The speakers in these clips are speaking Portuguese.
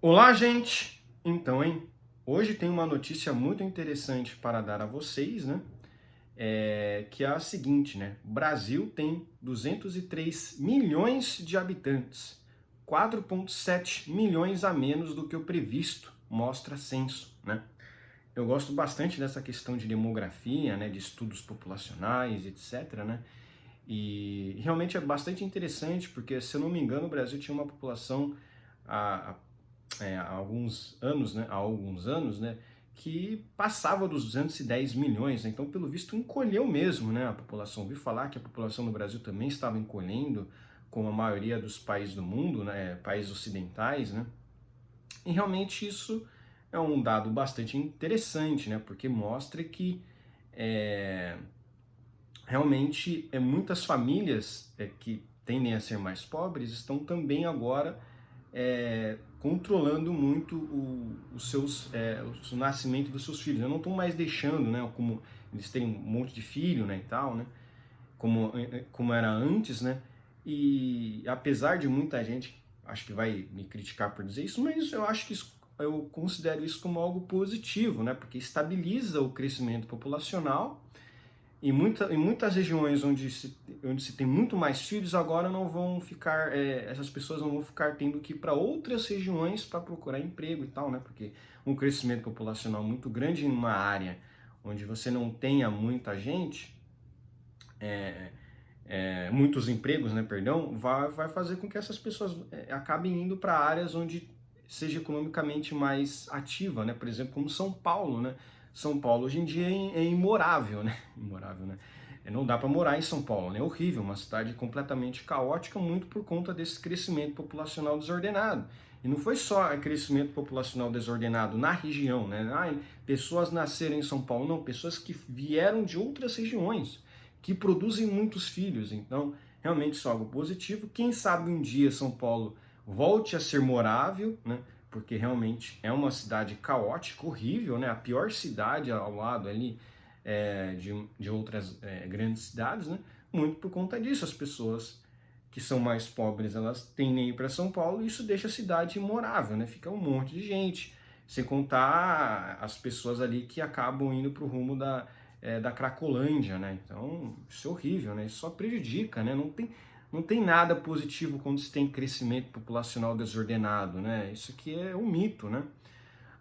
Olá, gente! Então, hoje tem uma notícia muito interessante para dar a vocês, né? Que é a seguinte, né? O Brasil tem 203 milhões de habitantes, 4,7 milhões a menos do que o previsto, mostra censo, né? Eu gosto bastante dessa questão de demografia, né? De estudos populacionais, etc, né? E realmente é bastante interessante, porque, se eu não me engano, o Brasil tinha uma população há há alguns anos, né, que passava dos 210 milhões, né? Então, pelo visto, encolheu mesmo, né, a população. Ouvi falar que a população no Brasil também estava encolhendo, como a maioria dos países do mundo, né, países ocidentais, né, e realmente isso é um dado bastante interessante, né, porque mostra que é, realmente muitas famílias que tendem a ser mais pobres estão também agora controlando muito o nascimento dos seus filhos. Eu não estão mais deixando, né, como eles têm um monte de filho, né, e tal, né, como era antes, né, e apesar de muita gente, acho que vai me criticar por dizer isso, mas eu acho que eu considero isso como algo positivo, né, porque estabiliza o crescimento populacional em muitas regiões onde se tem muito mais filhos, agora não vão ficar, essas pessoas não vão ficar tendo que ir para outras regiões para procurar emprego e tal, né? Porque um crescimento populacional muito grande em uma área onde você não tenha muita gente, muitos empregos, né, perdão, vai fazer com que essas pessoas acabem indo para áreas onde seja economicamente mais ativa, né? Por exemplo, como São Paulo, né? São Paulo hoje em dia é imorável, né? Imorável, né? Não dá para morar em São Paulo, né? É horrível, uma cidade completamente caótica, muito por conta desse crescimento populacional desordenado. E não foi só crescimento populacional desordenado na região, né? Pessoas nasceram em São Paulo, não, pessoas que vieram de outras regiões, que produzem muitos filhos. Então, realmente isso é algo positivo. Quem sabe um dia São Paulo volte a ser morável, né? Porque realmente é uma cidade caótica, horrível, né? A pior cidade ao lado ali de outras grandes cidades, né? Muito por conta disso. As pessoas que são mais pobres, elas tendem a ir para São Paulo e isso deixa a cidade imorável, né? Fica um monte de gente, sem contar as pessoas ali que acabam indo para o rumo da Cracolândia, né? Então, isso é horrível, né? Isso só prejudica, né? Não tem nada positivo quando se tem crescimento populacional desordenado, né? Isso aqui é um mito, né?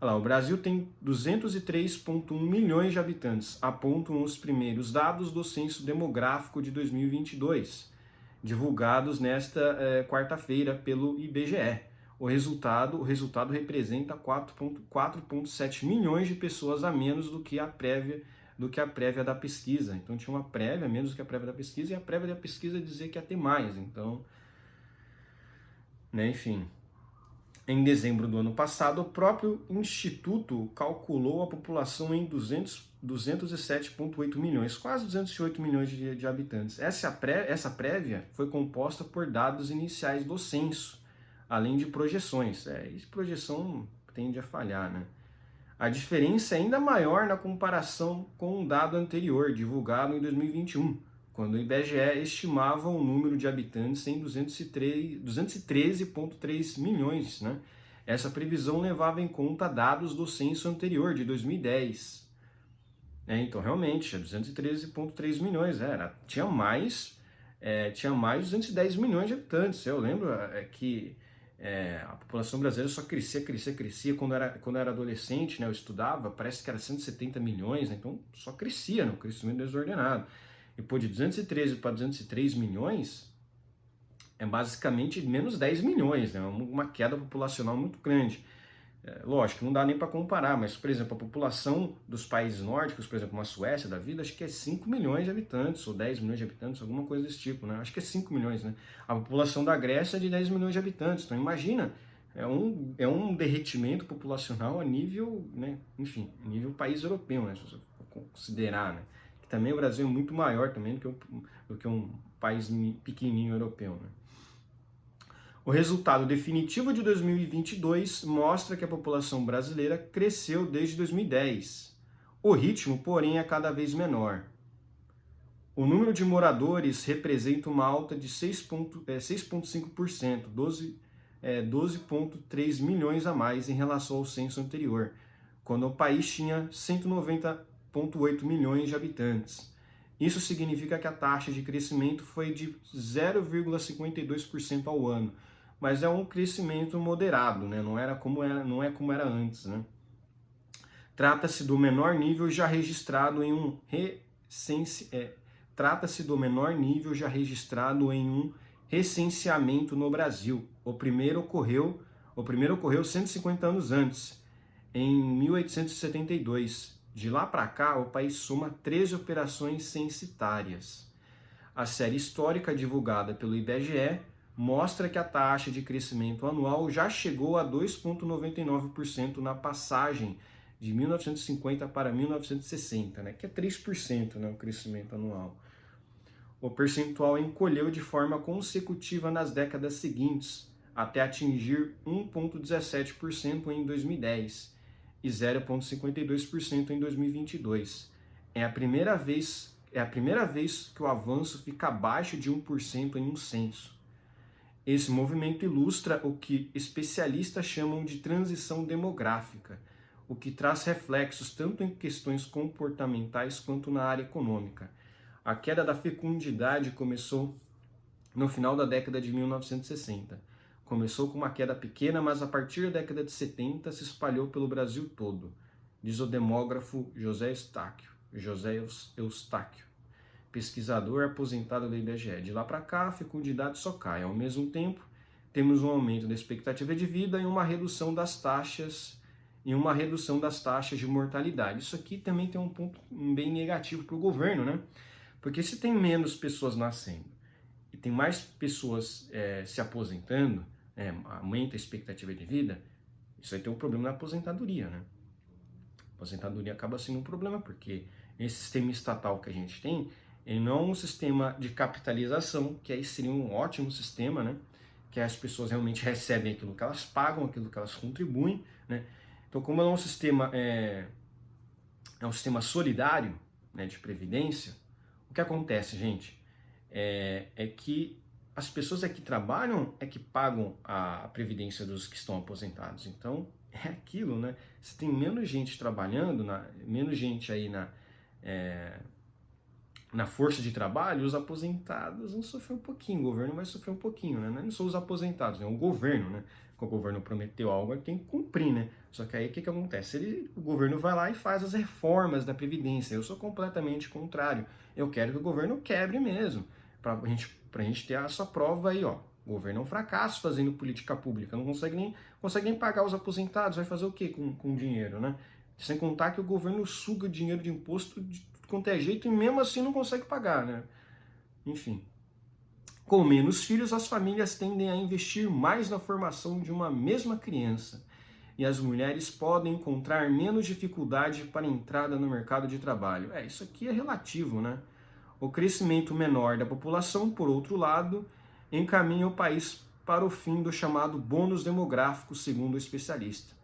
Olha lá, o Brasil tem 203,1 milhões de habitantes, apontam os primeiros dados do Censo Demográfico de 2022, divulgados nesta quarta-feira pelo IBGE. O resultado representa 4,7 milhões de pessoas a menos do que a prévia da pesquisa. Então tinha uma prévia, menos do que a prévia da pesquisa, e a prévia da pesquisa dizia que ia ter mais. Então, né, enfim. Em dezembro do ano passado, o próprio Instituto calculou a população em 207,8 milhões, quase 208 milhões de habitantes. Essa prévia foi composta por dados iniciais do censo, além de projeções. E projeção tende a falhar, né? A diferença é ainda maior na comparação com o dado anterior, divulgado em 2021, quando o IBGE estimava o número de habitantes em 213,3 milhões, né? Essa previsão levava em conta dados do censo anterior, de 2010. Então, realmente, 213,3 milhões, tinha mais de 210 milhões de habitantes. Eu lembro que a população brasileira só crescia. Quando eu era adolescente, né, eu estudava, parece que era 170 milhões, né, então só crescia, né, o crescimento desordenado. E pô, de 213 para 203 milhões, é basicamente menos 10 milhões, né, uma queda populacional muito grande. Lógico, não dá nem para comparar, mas, por exemplo, a população dos países nórdicos, por exemplo, uma Suécia da vida, acho que é 5 milhões de habitantes, ou 10 milhões de habitantes, alguma coisa desse tipo, né? Acho que é 5 milhões, né? A população da Grécia é de 10 milhões de habitantes, então imagina, é um derretimento populacional a nível, né, enfim, nível país europeu, né, se você for considerar, né? Que também o Brasil é muito maior também do que um país pequenininho europeu, né? O resultado definitivo de 2022 mostra que a população brasileira cresceu desde 2010. O ritmo, porém, é cada vez menor. O número de moradores representa uma alta de 6,5%, 12,3 milhões a mais em relação ao censo anterior, quando o país tinha 190,8 milhões de habitantes. Isso significa que a taxa de crescimento foi de 0,52% ao ano, mas é um crescimento moderado, né? Não é como era antes, né? Trata-se do menor nível já registrado em um recenseamento no Brasil. O primeiro ocorreu 150 anos antes, em 1872. De lá para cá, o país soma 13 operações censitárias. A série histórica divulgada pelo IBGE mostra que a taxa de crescimento anual já chegou a 2,99% na passagem de 1950 para 1960, né, que é 3%, né, o crescimento anual. O percentual encolheu de forma consecutiva nas décadas seguintes, até atingir 1,17% em 2010 e 0,52% em 2022. É a primeira vez que o avanço fica abaixo de 1% em um censo. Esse movimento ilustra o que especialistas chamam de transição demográfica, o que traz reflexos tanto em questões comportamentais quanto na área econômica. A queda da fecundidade começou no final da década de 1960. Começou com uma queda pequena, mas a partir da década de 70 se espalhou pelo Brasil todo, diz o demógrafo José Eustáquio, pesquisador aposentado do IBGE. De lá para cá, a fecundidade só cai. Ao mesmo tempo, temos um aumento da expectativa de vida e uma redução das taxas de mortalidade. Isso aqui também tem um ponto bem negativo para o governo, né? Porque se tem menos pessoas nascendo e tem mais pessoas se aposentando, aumenta a expectativa de vida, isso aí tem um problema na aposentadoria, né? A aposentadoria acaba sendo um problema, porque esse sistema estatal que a gente tem, ele não é um sistema de capitalização, que aí seria um ótimo sistema, né? Que as pessoas realmente recebem aquilo que elas pagam, aquilo que elas contribuem, né? Então, como é um sistema solidário, né, de previdência, o que acontece, gente, é que as pessoas que trabalham que pagam a previdência dos que estão aposentados. Então, é aquilo, né? Se tem menos gente trabalhando, menos gente aí na força de trabalho, os aposentados vão sofrer um pouquinho, o governo vai sofrer um pouquinho, né? Não são os aposentados, é o governo, né? Quando o governo prometeu algo, ele tem que cumprir, né? Só que aí o que acontece? O governo vai lá e faz as reformas da Previdência. Eu sou completamente contrário. Eu quero que o governo quebre mesmo, pra gente ter essa prova aí, ó. O governo é um fracasso fazendo política pública, não consegue nem pagar os aposentados, vai fazer o quê com o dinheiro, né? Sem contar que o governo suga dinheiro de imposto de tudo quanto é jeito e mesmo assim não consegue pagar, né? Enfim. Com menos filhos, as famílias tendem a investir mais na formação de uma mesma criança e as mulheres podem encontrar menos dificuldade para a entrada no mercado de trabalho. Isso aqui é relativo, né? O crescimento menor da população, por outro lado, encaminha o país para o fim do chamado bônus demográfico, segundo o especialista.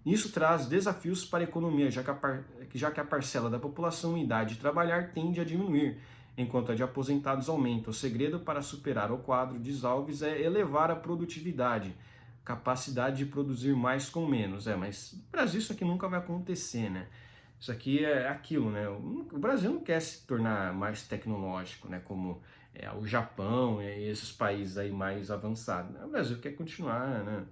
Isso traz desafios para a economia, já que a parcela da população em idade de trabalhar tende a diminuir, enquanto a de aposentados aumenta. O segredo para superar o quadro, diz Alves, é elevar a produtividade, capacidade de produzir mais com menos. Mas no Brasil isso aqui nunca vai acontecer, né? Isso aqui é aquilo, né? O Brasil não quer se tornar mais tecnológico, né? Como o Japão e esses países aí mais avançados. O Brasil quer continuar, né?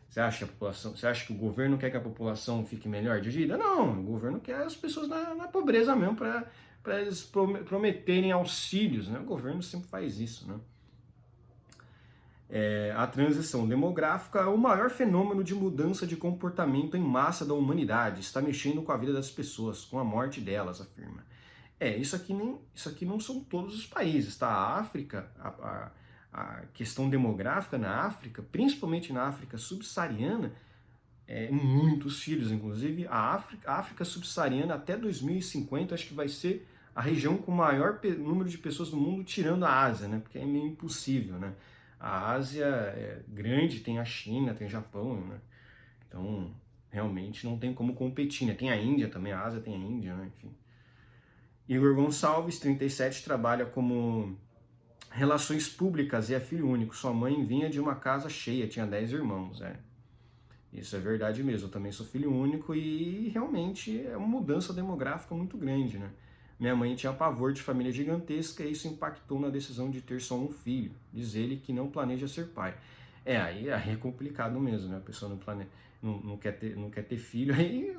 Você acha que o governo quer que a população fique melhor de vida? Não, o governo quer as pessoas na pobreza mesmo, para eles prometerem auxílios, né? O governo sempre faz isso, né? A transição demográfica é o maior fenômeno de mudança de comportamento em massa da humanidade. Está mexendo com a vida das pessoas, com a morte delas, afirma. Isso aqui não são todos os países, tá? A África, a questão demográfica na África, principalmente na África subsaariana, muitos filhos, inclusive a África subsaariana até 2050 acho que vai ser a região com o maior número de pessoas do mundo, tirando a Ásia, né? Porque é meio impossível, né? A Ásia é grande, tem a China, tem o Japão, né? Então, realmente não tem como competir, né? Tem a Índia também, a Ásia tem a Índia, né? Enfim. Igor Gonçalves, 37, trabalha como Relações públicas e é filho único. Sua mãe vinha de uma casa cheia, tinha 10 irmãos. Isso é verdade mesmo. Eu também sou filho único e realmente é uma mudança demográfica muito grande, né? Minha mãe tinha pavor de família gigantesca e isso impactou na decisão de ter só um filho. Diz ele que não planeja ser pai. Aí é complicado mesmo, né? A pessoa não quer ter filho, aí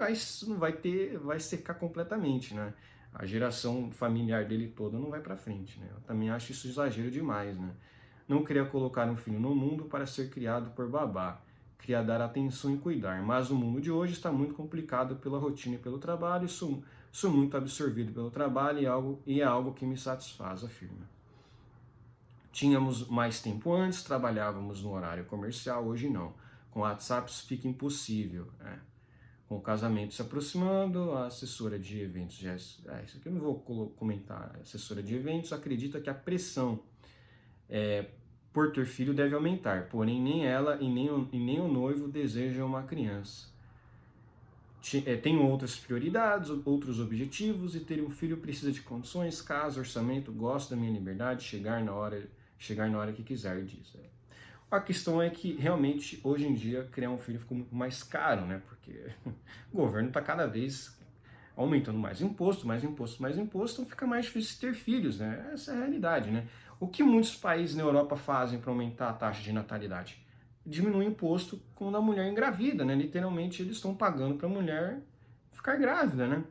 não vai ter, vai secar completamente, né? A geração familiar dele toda não vai para frente, né? Eu também acho isso exagero demais, né? Não queria colocar um filho no mundo para ser criado por babá. Queria dar atenção e cuidar, mas o mundo de hoje está muito complicado pela rotina e pelo trabalho, sou muito absorvido pelo trabalho e é algo que me satisfaz, afirma. Tínhamos mais tempo antes, trabalhávamos no horário comercial, hoje não. Com WhatsApp isso fica impossível. Com o casamento se aproximando, a assessora de eventos, isso aqui eu não vou comentar, a assessora de eventos acredita que a pressão por ter filho deve aumentar, porém nem ela e nem o noivo desejam uma criança. Tem outras prioridades, outros objetivos, e ter um filho precisa de condições, casa, orçamento, gosto da minha liberdade, chegar na hora que quiser, diz. A questão é que realmente hoje em dia criar um filho ficou muito mais caro, né? Porque o governo está cada vez aumentando mais imposto, então fica mais difícil ter filhos, né? Essa é a realidade, né? O que muitos países na Europa fazem para aumentar a taxa de natalidade? Diminui o imposto quando a mulher engravida, né? Literalmente eles estão pagando para a mulher ficar grávida, né?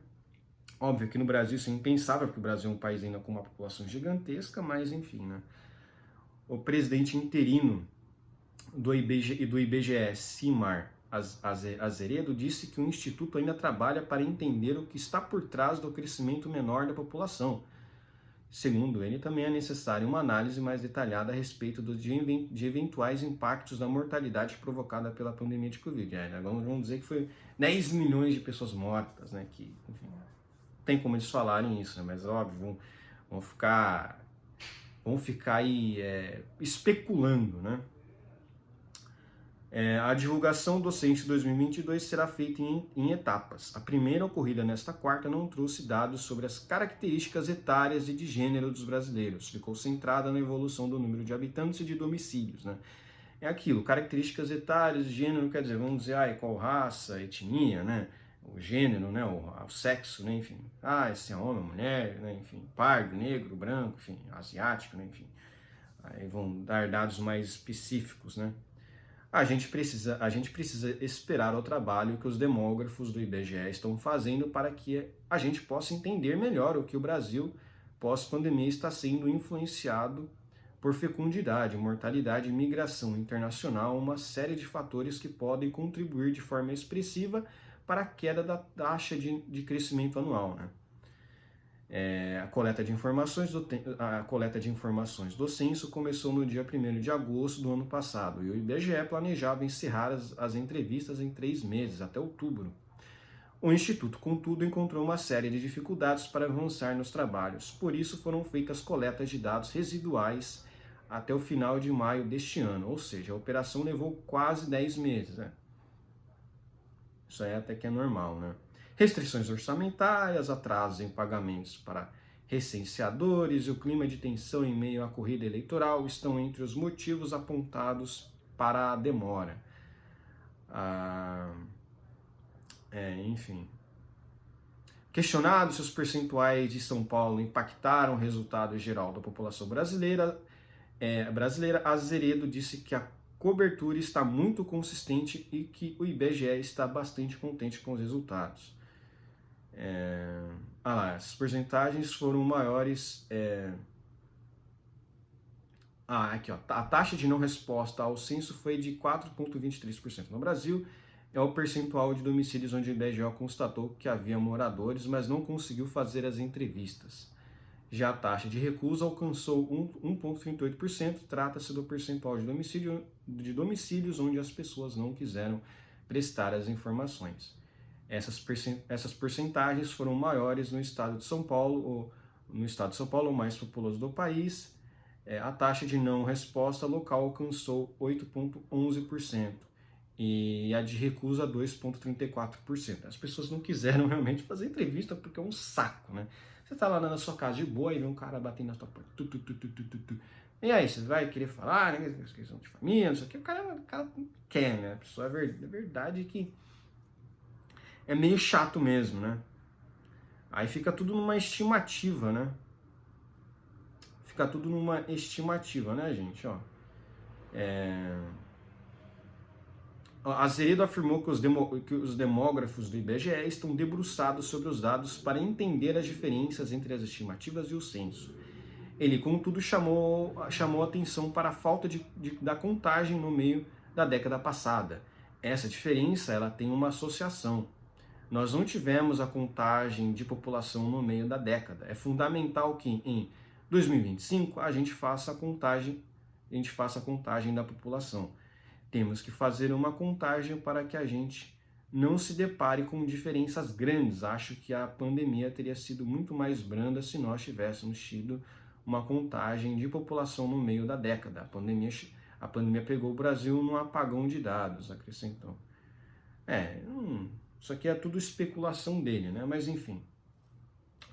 Óbvio que no Brasil isso é impensável, porque o Brasil é um país ainda com uma população gigantesca, mas enfim, né? O presidente interino do IBGE, Simar Azeredo, disse que o Instituto ainda trabalha para entender o que está por trás do crescimento menor da população. Segundo ele, também é necessária uma análise mais detalhada a respeito de eventuais impactos da mortalidade provocada pela pandemia de Covid. Vamos dizer que foi 10 milhões de pessoas mortas, né? Que, enfim, tem como eles falarem isso, né? Mas óbvio, vão ficar aí especulando, né? A divulgação docente 2022 será feita em etapas. A primeira, ocorrida nesta quarta, não trouxe dados sobre as características etárias e de gênero dos brasileiros. Ficou centrada na evolução do número de habitantes e de domicílios, né? É aquilo, características etárias, de gênero, quer dizer, vamos dizer, qual raça, etnia, né? O gênero, né? O sexo, né? Enfim. Se é homem, mulher, né? Enfim, pardo, negro, branco, enfim, asiático, né? Enfim. Aí vão dar dados mais específicos, né? A gente precisa esperar o trabalho que os demógrafos do IBGE estão fazendo para que a gente possa entender melhor o que o Brasil, pós-pandemia, está sendo influenciado por fecundidade, mortalidade, migração internacional, uma série de fatores que podem contribuir de forma expressiva para a queda da taxa de crescimento anual, né? A coleta de informações do censo começou no dia 1º de agosto do ano passado e o IBGE planejava encerrar as entrevistas em 3 meses, até outubro. O Instituto, contudo, encontrou uma série de dificuldades para avançar nos trabalhos, por isso foram feitas coletas de dados residuais até o final de maio deste ano, ou seja, a operação levou quase 10 meses. Né? Isso aí até que é normal, né? Restrições orçamentárias, atrasos em pagamentos para recenseadores e o clima de tensão em meio à corrida eleitoral estão entre os motivos apontados para a demora. Enfim. Questionado se os percentuais de São Paulo impactaram o resultado geral da população brasileira, Azeredo disse que a cobertura está muito consistente e que o IBGE está bastante contente com os resultados. Essas porcentagens foram maiores. Aqui, ó, a taxa de não resposta ao censo foi de 4,23%. No Brasil, é o percentual de domicílios onde o IBGE constatou que havia moradores, mas não conseguiu fazer as entrevistas. Já a taxa de recusa alcançou 1,38%, trata-se do percentual de domicílios onde as pessoas não quiseram prestar as informações. Essas porcentagens foram maiores no estado de São Paulo, o mais populoso do país. A taxa de não resposta local alcançou 8,11% e a de recusa 2,34%. As pessoas não quiseram realmente fazer entrevista porque é um saco, né? Você tá lá na sua casa de boa e vê um cara batendo na sua porta. E aí, você vai querer falar, né, questão de família, não sei o que, o cara quer, né? A pessoa, é verdade que é meio chato mesmo, né? Aí fica tudo numa estimativa, né? Fica tudo numa estimativa, né, gente? Ó, Azeredo afirmou que os demógrafos do IBGE estão debruçados sobre os dados para entender as diferenças entre as estimativas e o censo. Ele, contudo, chamou atenção para a falta da contagem no meio da década passada. Essa diferença ela tem uma associação. Nós não tivemos a contagem de população no meio da década. É fundamental que em 2025 a gente faça a contagem da população. Temos que fazer uma contagem para que a gente não se depare com diferenças grandes. Acho que a pandemia teria sido muito mais branda se nós tivéssemos tido uma contagem de população no meio da década. A pandemia pegou o Brasil num apagão de dados, acrescentou. Isso aqui é tudo especulação dele, né? Mas enfim,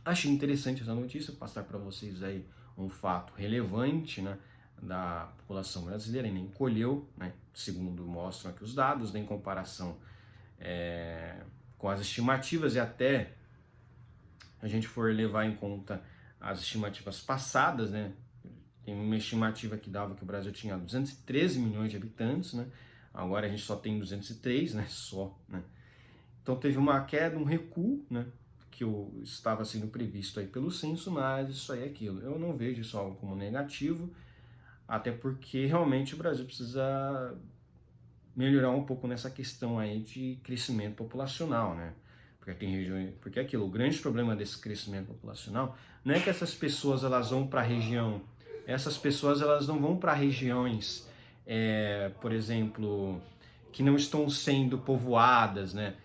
achei interessante essa notícia, passar para vocês aí um fato relevante, né, da população brasileira, e nem encolheu, né, segundo mostram aqui os dados, né, em comparação com as estimativas, e até a gente for levar em conta as estimativas passadas, né, tem uma estimativa que dava que o Brasil tinha 213 milhões de habitantes, né, agora a gente só tem 203, né, né. Então teve uma queda, um recuo, né, que estava sendo previsto aí pelo censo, mas isso aí é aquilo. Eu não vejo isso algo como negativo, até porque realmente o Brasil precisa melhorar um pouco nessa questão aí de crescimento populacional, né? Porque tem regiões, porque é aquilo, o grande problema desse crescimento populacional não é que essas pessoas elas vão para a região, essas pessoas elas não vão para regiões, por exemplo, que não estão sendo povoadas, né?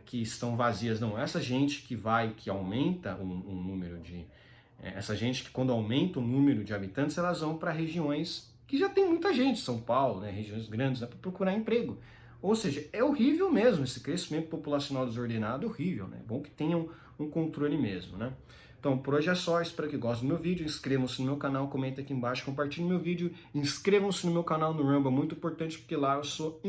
Que estão vazias, não. Essa gente que aumenta um número de... essa gente que quando aumenta o número de habitantes, elas vão para regiões que já tem muita gente, São Paulo, né, regiões grandes, né, para procurar emprego. Ou seja, é horrível mesmo, esse crescimento populacional desordenado é horrível, né? É bom que tenham um controle mesmo, né? Então, por hoje é só, espero que gostem do meu vídeo, inscrevam-se no meu canal, comentem aqui embaixo, compartilhem meu vídeo, inscrevam-se no meu canal no Rumble, muito importante, porque lá eu sou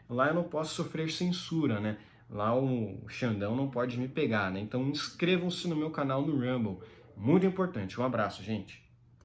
lá eu não posso sofrer censura, né? Lá o Xandão não pode me pegar, né? Então inscrevam-se no meu canal no Rumble, muito importante. Um abraço, gente.